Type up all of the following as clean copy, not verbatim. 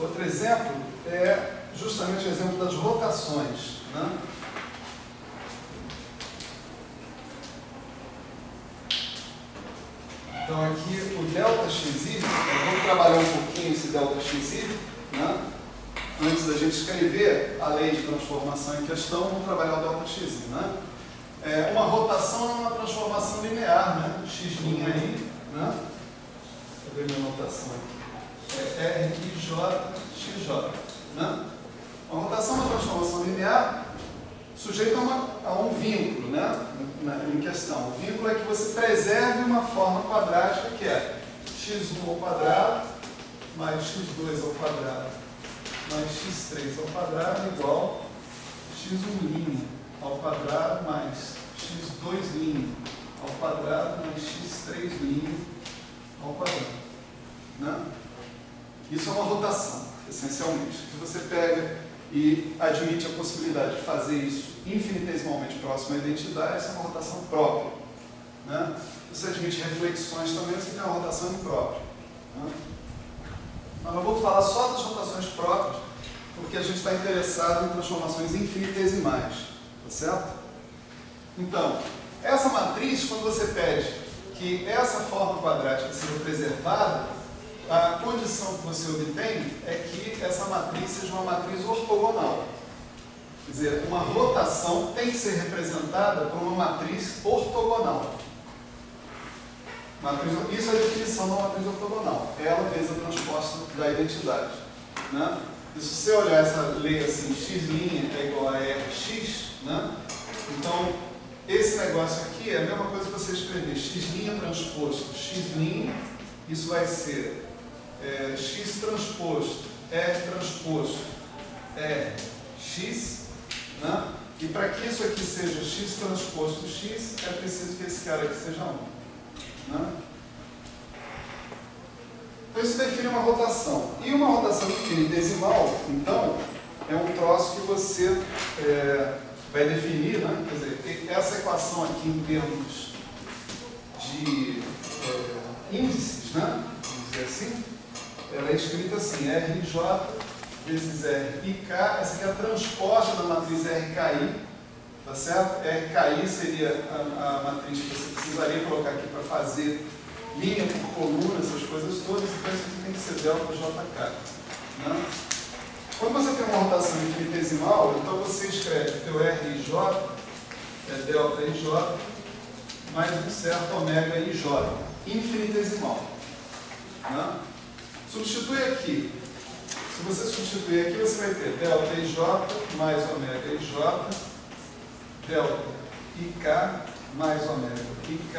Outro exemplo é justamente o exemplo das rotações, né? Então aqui o ΔXi, vamos trabalhar um pouquinho esse ΔXi, né? Antes da gente escrever a lei de transformação em questão, vamos trabalhar o ΔXi, né? Uma rotação é uma transformação linear, né? X' aí, né? Deixa eu ver minha notação aqui. R, I, J, X, J, né? Uma rotação é uma transformação linear sujeita a um vínculo, né? Em questão. O vínculo é que você preserve uma forma quadrática que é x1 ao quadrado mais x2 ao quadrado mais x3 ao quadrado igual x1' ao quadrado mais x2' ao quadrado mais x3' ao quadrado, né? Isso é uma rotação, essencialmente. Se você pega e admite a possibilidade de fazer isso infinitesimalmente próximo à identidade, isso é uma rotação própria, né? Se você admite reflexões também, você tem uma rotação imprópria, né? Mas eu vou falar só das rotações próprias, porque a gente está interessado em transformações infinitesimais, tá certo? Então, essa matriz, quando você pede que essa forma quadrática seja preservada, a condição que você obtém é que essa matriz seja uma matriz ortogonal. Quer dizer, uma rotação tem que ser representada por uma matriz ortogonal. Isso é a definição de uma matriz ortogonal. Ela vezes a transposta da identidade, né? E se você olhar essa lei assim, x' é igual a rx, né? Então, esse negócio aqui é a mesma coisa que você escrever x' transposto x', isso vai ser x transposto, R transposto, x, né? E para que isso aqui seja x transposto x, é preciso que esse cara aqui seja 1. Né? Então isso define uma rotação. E uma rotação infinitesimal, então, é um troço que você vai definir, né? Quer dizer, essa equação aqui em termos de índices, né? Vamos dizer assim, ela é escrita assim, RJ vezes RIK, essa aqui é a transposta da matriz RKI, tá certo? RKI seria a matriz que você precisaria colocar aqui para fazer linha por coluna, essas coisas todas, então isso aqui tem que ser ΔJK, né? Quando você tem uma rotação infinitesimal, então você escreve que o RIJ é ΔIJ mais um certo ômega IJ, infinitesimal, né? Substitui aqui. Se você substituir aqui, você vai ter ΔIJ mais ômega IJ, ΔIK mais ômega IK,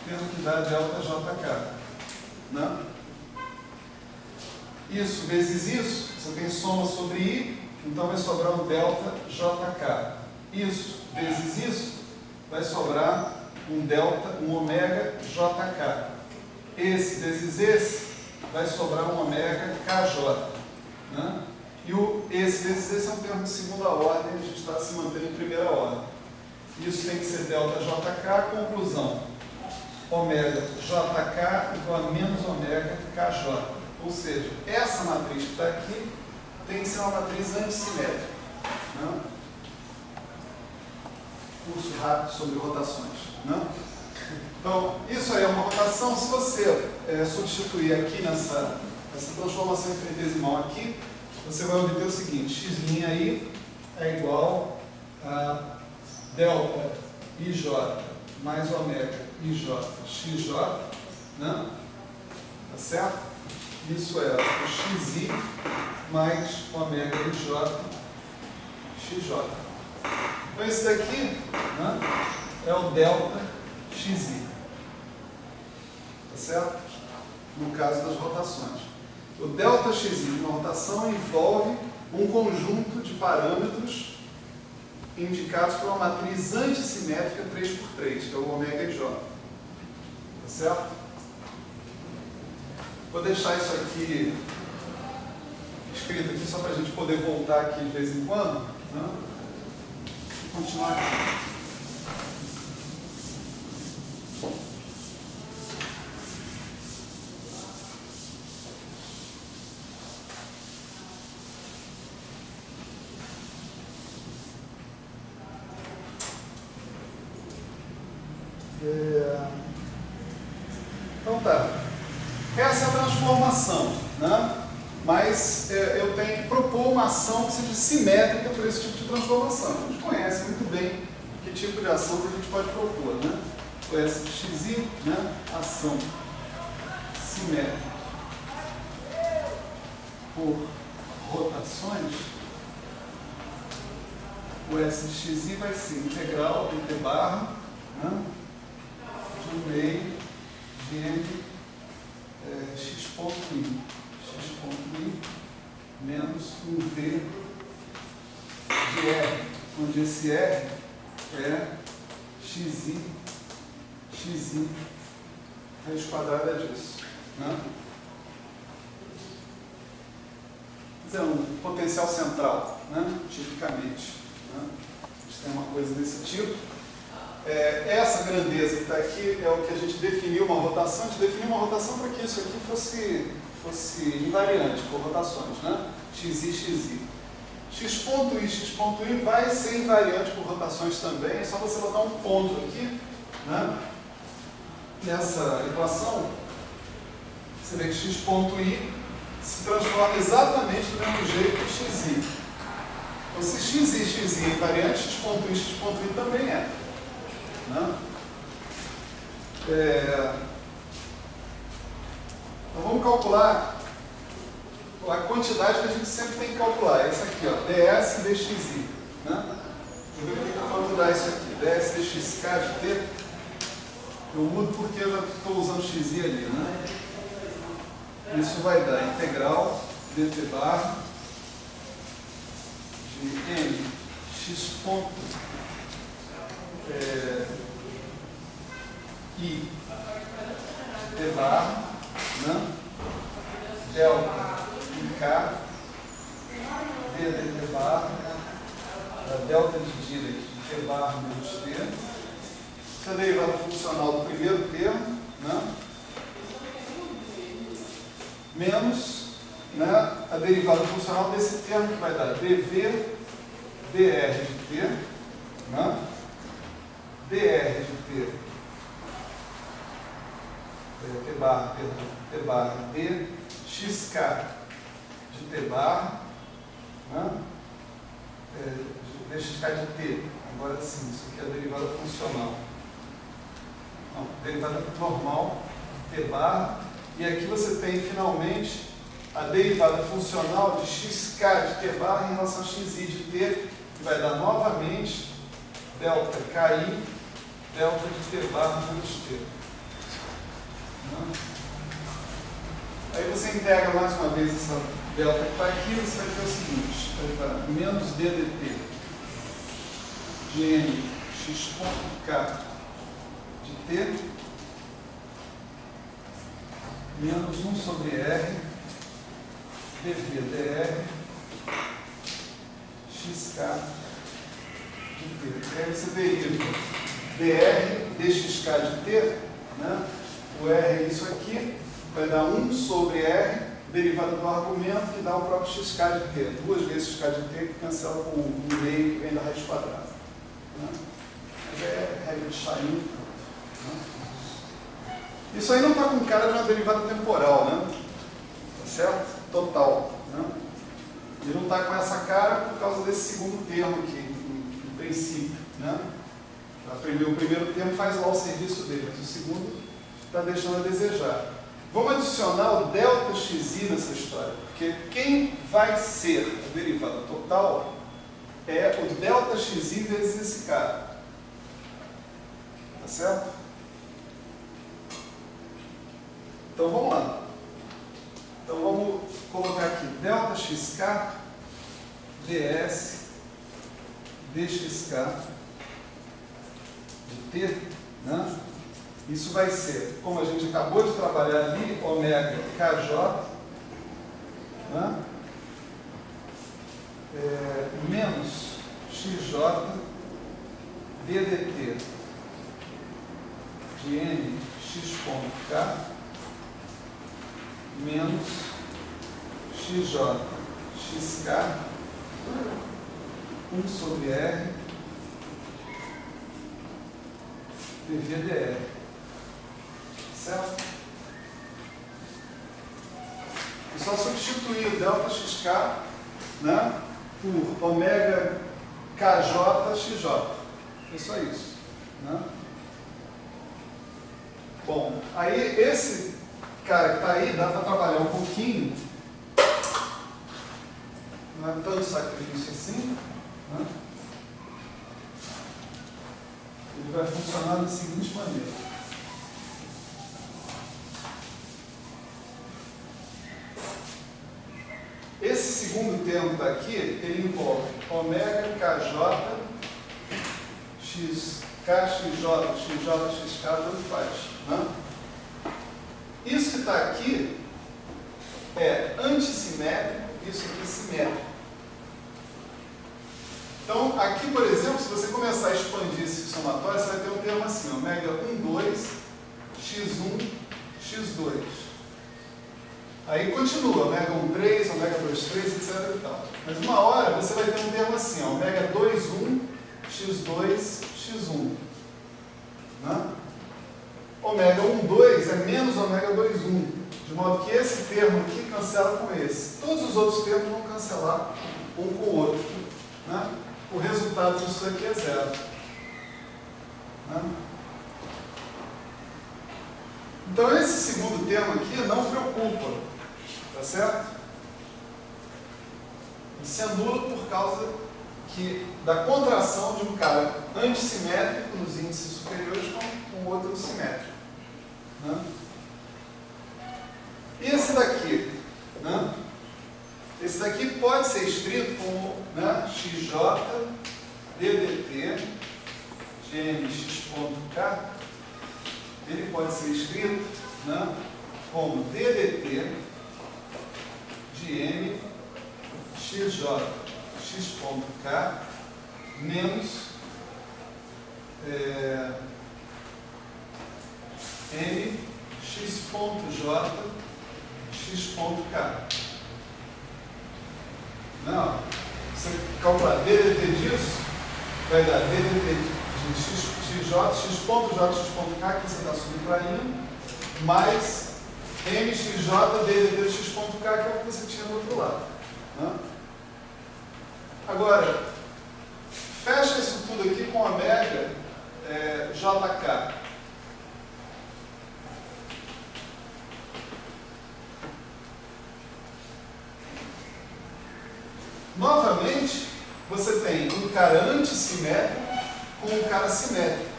tendo que dar ΔJK, né? Isso vezes isso, você tem soma sobre I, então vai sobrar um ΔJK. Isso vezes isso, vai sobrar um ômega JK. Esse vezes esse, vai sobrar um ômega KJ. Né? E esse vezes esse é um termo de segunda ordem, a gente está se mantendo em primeira ordem. Isso tem que ser ΔJK, conclusão. Ômega JK igual a menos ômega KJ. Ou seja, essa matriz que está aqui tem que ser uma matriz antissimétrica. Né? Curso rápido sobre rotações. Né? Então, isso aí é uma rotação. Se você substituir aqui nessa transformação infinitesimal aqui, você vai obter o seguinte, x' aí é igual a ΔIJ mais ômega IJ XJ, né? Tá certo? Isso é o xi mais ômega IJ XJ. Então esse daqui, né, é o ΔXi. Tá certo? No caso das rotações. O ΔXi, uma rotação, envolve um conjunto de parâmetros indicados por uma matriz antissimétrica 3×3, que é o ômega IJ. Tá certo? Vou deixar isso aqui escrito aqui só para a gente poder voltar aqui de vez em quando. Né? E continuar aqui. Então tá. Essa é a transformação, né? Mas eu tenho que propor uma ação que seja simétrica para esse tipo de transformação. A gente conhece muito bem que tipo de ação que a gente pode propor, né? O S de xi, né? Ação simétrica por rotações. O S de xi vai ser integral de t barra, né? De 1 meio de n x ponto i menos 1v de r, onde esse r é xi raiz quadrada disso, né? Quer dizer, um potencial central, né? Tipicamente, né? A gente tem uma coisa desse tipo. Essa grandeza que está aqui é o que a gente definiu uma rotação. A gente definiu uma rotação para que isso aqui fosse invariante por rotações, né? xi, xi. X ponto i vai ser invariante por rotações também. É só você botar um ponto aqui, né? Nessa equação, você vê que x ponto i se transforma exatamente do mesmo jeito que xi. Então, se xi é invariante, x ponto i também é. Né? Então vamos calcular a quantidade que a gente sempre tem que calcular. Essa aqui, ó, ds dxi. Né? Deixa eu ver quanto dá isso aqui. ds dxk de t. Eu mudo porque eu já estou usando xi ali. Né? Isso vai dar integral dt barra de n x ponto I t barra, né? Delta IK d dt barra da delta de Dirac de t barra menos t. Essa é a derivada funcional do primeiro termo, né? Menos, né, a derivada funcional desse termo que vai dar dv dr de t, né? dr de t t barra d xk de t barra, né? Dxk de t. Agora sim, isso aqui é a derivada funcional. Não, derivada normal, t barra. E aqui você tem finalmente a derivada funcional de xk de t barra em relação a xi de t, que vai dar novamente delta ki, delta de t barra menos t. Aí você integra mais uma vez essa delta que está aqui, você vai ter o seguinte, vai dar menos ddt de n x ponto k de t menos 1 sobre r dv dr xk de t. Aí você deriva dr dxk de t, né? O r é isso aqui, vai dar 1 sobre r, derivada do argumento, que dá o próprio xk de t. 2 vezes xk de t, que cancela com 1 meio, que vem da raiz quadrada. Né? Mas é regra de Stein. Né? Isso aí não está com cara de uma derivada temporal, né? Tá certo? Total. Né? Ele não está com essa cara por causa desse segundo termo aqui, em princípio. Né? O primeiro termo faz lá o serviço dele, mas o segundo está deixando a desejar. Vamos adicionar o delta xi nessa história, porque quem vai ser a derivada total é o delta xi vezes esse cara. Tá certo? Então vamos lá. Então vamos colocar aqui delta xk ds dxk de t, né? Isso vai ser, como a gente acabou de trabalhar ali, ômega kj, né? Menos xj ddt de n x ponto k menos xj xk 1 sobre r PV/dr. Certo? É só substituir o ΔXK, né, por ômega KJ/XJ. É só isso. Né? Bom, aí esse cara que está aí dá para trabalhar um pouquinho. Não é tanto sacrifício assim. Né? Ele vai funcionar da seguinte maneira. Esse segundo termo que está aqui, ele envolve ômega KJ, XK/XJ, XJ/XK, tanto faz. Né? Isso que está aqui é antissimétrico, isso aqui é simétrico. Então, aqui, por exemplo, se você começar a expandir esse somatório, você vai ter um termo assim, ômega 1,2, x1, x2. Aí continua, ômega 1,3, ômega 2,3, etc. e tal. Mas uma hora você vai ter um termo assim, ômega 2,1, x2, x1. Né? Ômega 1,2 é menos ômega 2,1. De modo que esse termo aqui cancela com esse. Todos os outros termos vão cancelar um com o outro. Né? O resultado disso aqui é zero. Né? Então esse segundo termo aqui não preocupa. Tá certo? Ele se anula por causa da contração de um cara antissimétrico nos índices superiores com o outro simétrico. Né? E esse daqui? Né? Esse daqui pode ser escrito como, né, XJ DDT de mx.k. Ele pode ser escrito, né, como DDT de m xj x.k menos m x.j x.k. Não, você calcular DDT disso, vai dar DDT de xj, x.j, x.k, que você está subtraindo, mais mxj DDT de x.k, que é o que você tinha do outro lado. Né? Agora, fecha isso tudo aqui com ômega jk. Novamente, você tem um cara antissimétrico com um cara simétrico.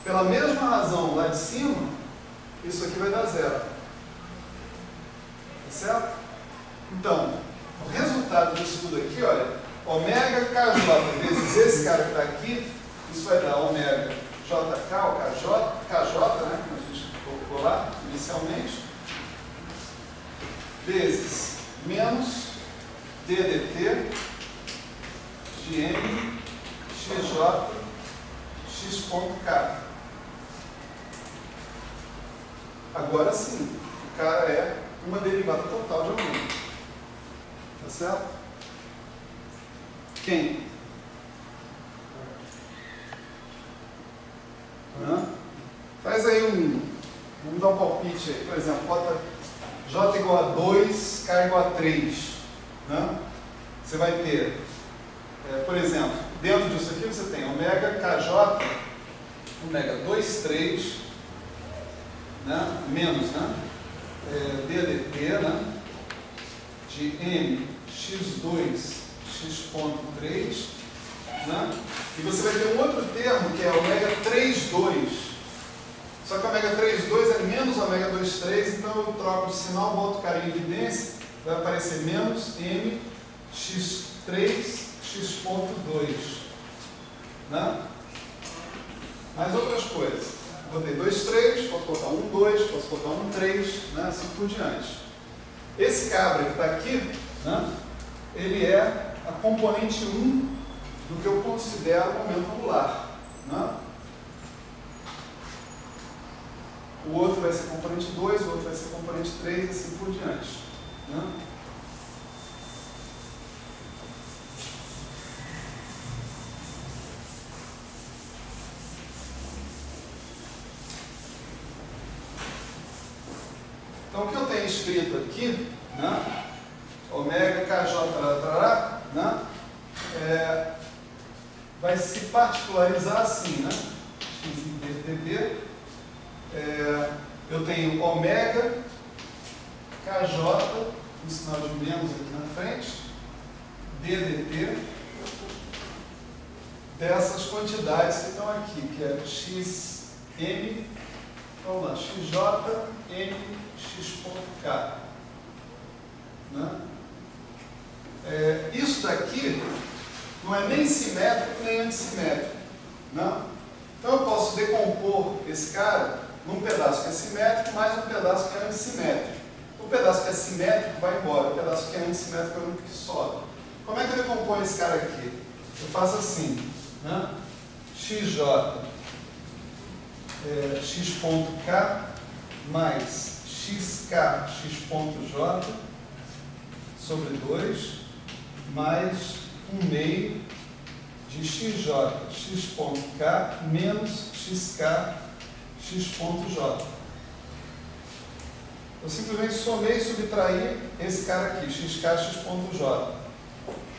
Pela mesma razão lá de cima, isso aqui vai dar zero. Tá certo? Então, o resultado disso tudo aqui, olha, ômega kj vezes esse cara que está aqui, isso vai dar ômega jk, ou kj, né, como a gente colocou lá inicialmente, vezes menos DDT de m xj x.k. Agora sim, o cara é uma derivada total de ômega. Tá certo? Quem? Faz aí vamos dar um palpite aí. Por exemplo, bota J igual a 2, K igual a 3. Né? Você vai ter, por exemplo, dentro disso aqui você tem ômega KJ, ômega 2,3, né? Menos, né? DDT, né? De m x2 x.3, né? E você vai ter um outro termo que é ômega 3,2. Só que ômega 3,2 é menos ômega 2,3, então eu troco de sinal, boto o cara em evidência, vai aparecer menos m x3 x.2. Né? Mais outras coisas. Botei 2,3, posso botar 1,2, posso botar 1,3, né? Assim por diante. Esse cabra que está aqui, né? Ele é a componente 1 do que eu considero momento angular. Né? O outro vai ser componente 2, o outro vai ser componente 3, assim por diante. Né? Então, o que eu tenho escrito aqui, né? Ômega KJ, né? Vai se particularizar assim, né? X IDTB. Eu tenho ômega KJ, um sinal de menos aqui na frente, DDT, dessas quantidades que estão aqui, que é XM, vamos lá, XJ, M, X.K. Né? Isso daqui não é nem simétrico nem antissimétrico. Né? Então eu posso decompor esse cara num pedaço que é simétrico mais um pedaço que é antissimétrico. O pedaço que é simétrico vai embora, o pedaço que é antissimétrico é o único que sobra. Como é que eu decomponho esse cara aqui? Eu faço assim, né? XJ X.K mais XK X.J sobre 2 mais 1/2 de XJ X.K menos XK X.J. Eu simplesmente somei e subtraí esse cara aqui, XK X.J.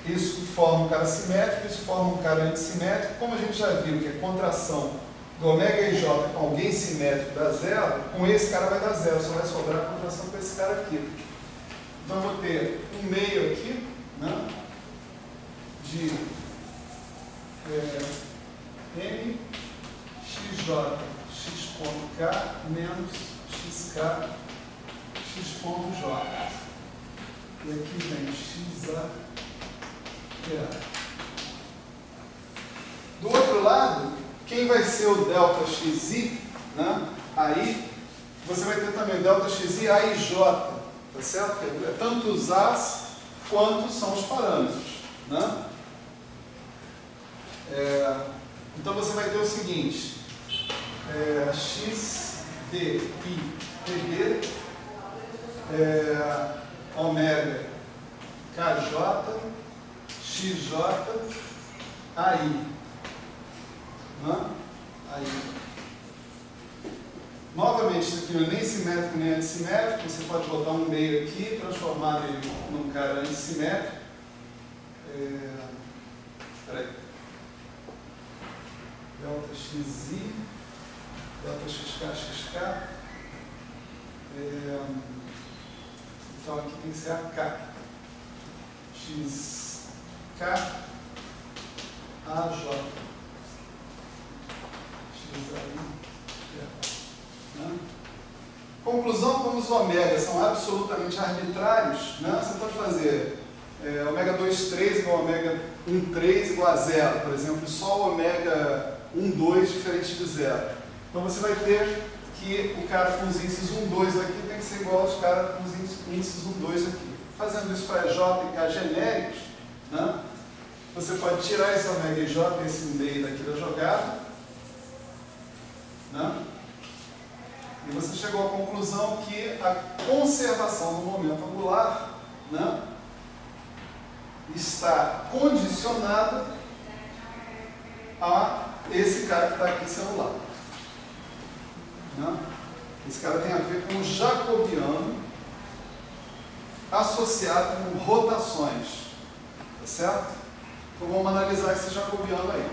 Isso forma um cara simétrico, isso forma um cara antissimétrico. Como a gente já viu que a contração do ômega e J com alguém simétrico dá zero, com esse cara vai dar zero, só vai sobrar a contração com esse cara aqui. Então eu vou ter 1/2 aqui, né, de M XJ X.K menos XK X.J. E aqui vem XA. Do outro lado, quem vai ser o delta XI, né? Aí você vai ter também o delta XI A e J, tá certo? É tanto os As quanto são os parâmetros, né? Então você vai ter o seguinte, X, D, I, TB, ômega, KJ, XJ, AI. Né? Aí. Novamente, isso aqui não é nem simétrico nem antissimétrico. Você pode botar 1/2 aqui e transformar ele num cara antissimétrico. Peraí. Delta XI, delta XK, XK. Então aqui tem que ser AK. XK, AJ. Né? Conclusão, como os ômegas são absolutamente arbitrários, né? Você pode fazer ômega 2,3 igual a ômega 1,3 igual a zero, por exemplo, e só o ômega 1,2 diferente de zero. Então você vai ter que o cara com os índices 1,2 aqui tem que ser igual aos caras com os índices 1,2 aqui. Fazendo isso para J e K genéricos, né? Você pode tirar esse ômega e J, esse 1/2 daqui da jogada, né? E você chegou à conclusão que a conservação do momento angular, né, está condicionada a esse cara que está aqui sendo lá. Né? Esse cara tem a ver com o jacobiano associado com rotações. Tá certo? Então vamos analisar esse jacobiano aí,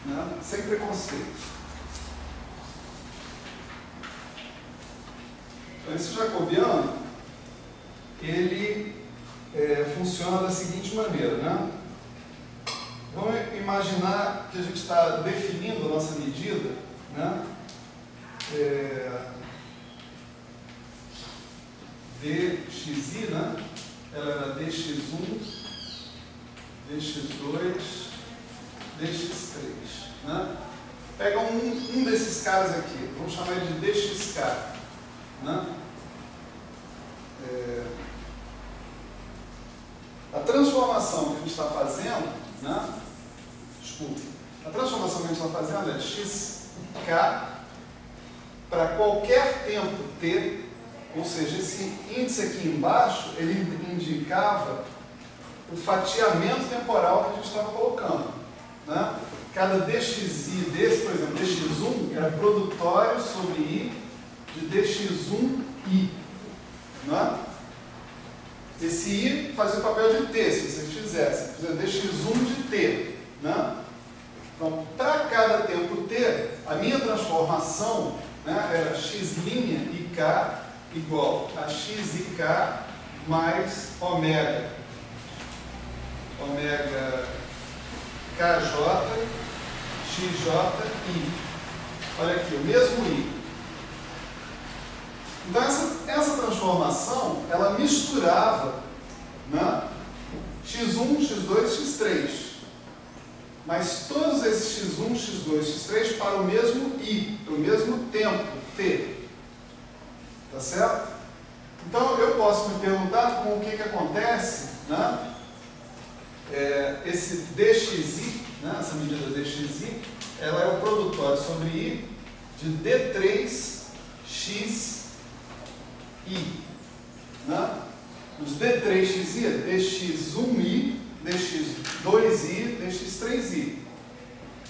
né? Sem preconceito. Esse jacobiano, ele funciona da seguinte maneira, né? Vamos imaginar que a gente está definindo a nossa medida, né? dxi, né? Ela era dx1, dx2, dx3, né? Pega um desses caras aqui, vamos chamar ele de dxk, né? A transformação que a gente está fazendo, né? Desculpe, a transformação que a gente está fazendo é xk para qualquer tempo t, ou seja, esse índice aqui embaixo, ele indicava o fatiamento temporal que a gente estava colocando, né? Cada dxi desse, por exemplo, dx1 era produtório sobre i de dx1i. fazia o papel de t, se vocês fizessem. Por exemplo, dx1 de t. Né? Então, para cada tempo t, a minha transformação, né, era x' e k igual a x e k mais ômega. Ômega kj, xj, i. Olha aqui, o mesmo i. Então, essa transformação, ela misturava, né, x1, x2, x3. Mas todos esses x1, x2, x3 para o mesmo i, para o mesmo tempo, t. Tá certo? Então, eu posso me perguntar com o que acontece, né? Esse dxi, né, essa medida dxi, ela é o produtório sobre i de d3xi. Né? Os d3xi é dx1i, dx2i, dx3i.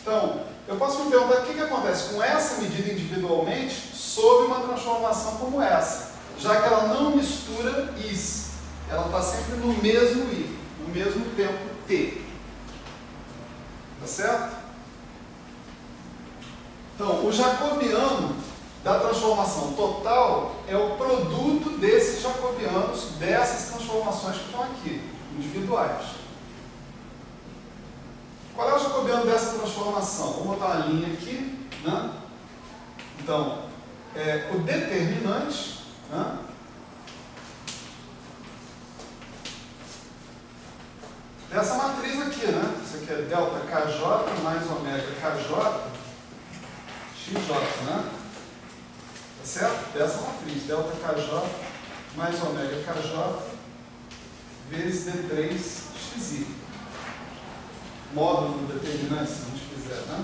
Então, eu posso me perguntar o que acontece com essa medida individualmente sob uma transformação como essa, já que ela não mistura i's, ela está sempre no mesmo i, no mesmo tempo t. Tá certo? Então, o jacobiano da transformação total é o produto desses jacobianos, dessas transformações que estão aqui, individuais. Qual é o jacobiano dessa transformação? Vou botar uma linha aqui. Né? Então, o determinante, né, dessa matriz aqui, né? Isso aqui é delta kj mais ômega kj, xj, né? Tá certo? Dessa matriz, delta kj mais ômega kj vezes d3xi. Módulo do determinante, se a gente quiser, né?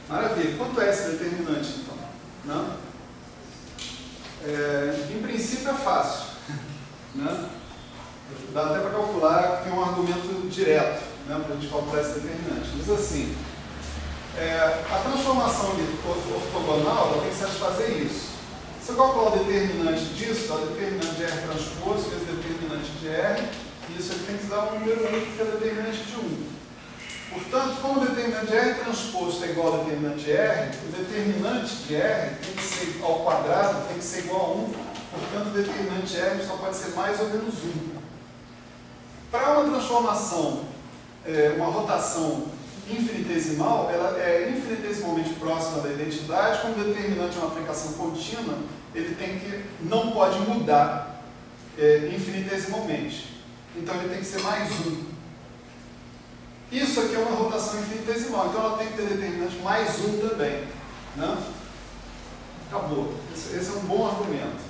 Maravilha. Quanto é esse determinante, então? Não? Em princípio é fácil. Né? Dá até para calcular, tem um argumento direto, né, para a gente calcular esse determinante. Diz assim, a transformação ortogonal ela tem que satisfazer isso. Se eu calcular o determinante disso, dá o determinante de R transposto vezes o determinante de R, e isso aqui tem que dar um número único que é o determinante de 1. Portanto, como o determinante de R transposto é igual ao determinante de R, o determinante de R tem que ser ao quadrado, tem que ser igual a 1, portanto o determinante de R só pode ser mais ou menos 1. Para uma transformação, uma rotação infinitesimal, ela é infinitesimalmente próxima da identidade, como o determinante é uma aplicação contínua, ele não pode mudar infinitesimalmente. Então ele tem que ser mais 1. Isso aqui é uma rotação infinitesimal, então ela tem que ter determinante mais 1 também. Né? Acabou. Esse é um bom argumento,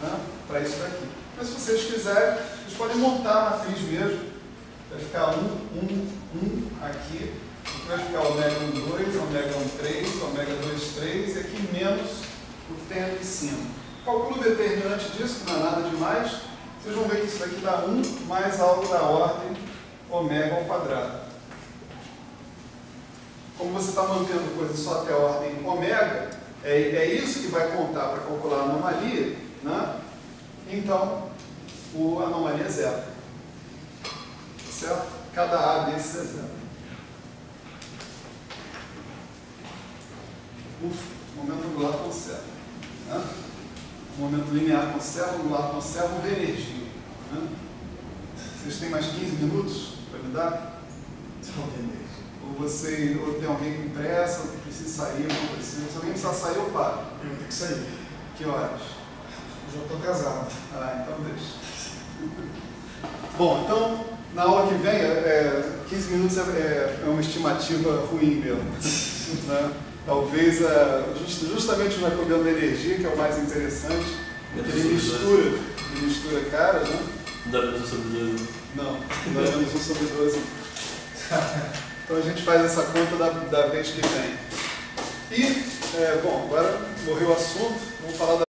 né, para isso daqui. Mas se vocês quiserem, vocês podem montar a matriz mesmo. Vai ficar 1, 1, 1 aqui. Aqui vai ficar ômega 1, 2, ômega 1, 3, ômega 2, 3, e aqui menos o que tem aqui em cima. Calculo o determinante disso, que não é nada demais. Vocês vão ver que isso daqui dá 1 mais algo da ordem ômega ao quadrado. Como você está mantendo coisas só até a ordem ômega, é isso que vai contar para calcular a anomalia, né? Então, a anomalia é zero. Tá certo? Cada A desses é zero. Momento angular conserva. Né? Momento linear conserva, angular conserva, vê energia. Né? Vocês têm mais 15 minutos para me dar? Ou tem alguém com pressa, ou que precisa sair, ou não precisa. Se alguém precisar sair, eu paro. Eu tenho que sair. Que horas? Eu já estou casado. Ah, então deixa. Bom, então, na aula que vem, 15 minutos é uma estimativa ruim mesmo. Né? Talvez, justamente o jacobiano da energia, que é o mais interessante, ele mistura caras, né? Não dá menos 1 sobre 12. Não dá menos 1 sobre 12. Então a gente faz essa conta da vez que vem. E, bom, agora morreu o assunto, vamos falar da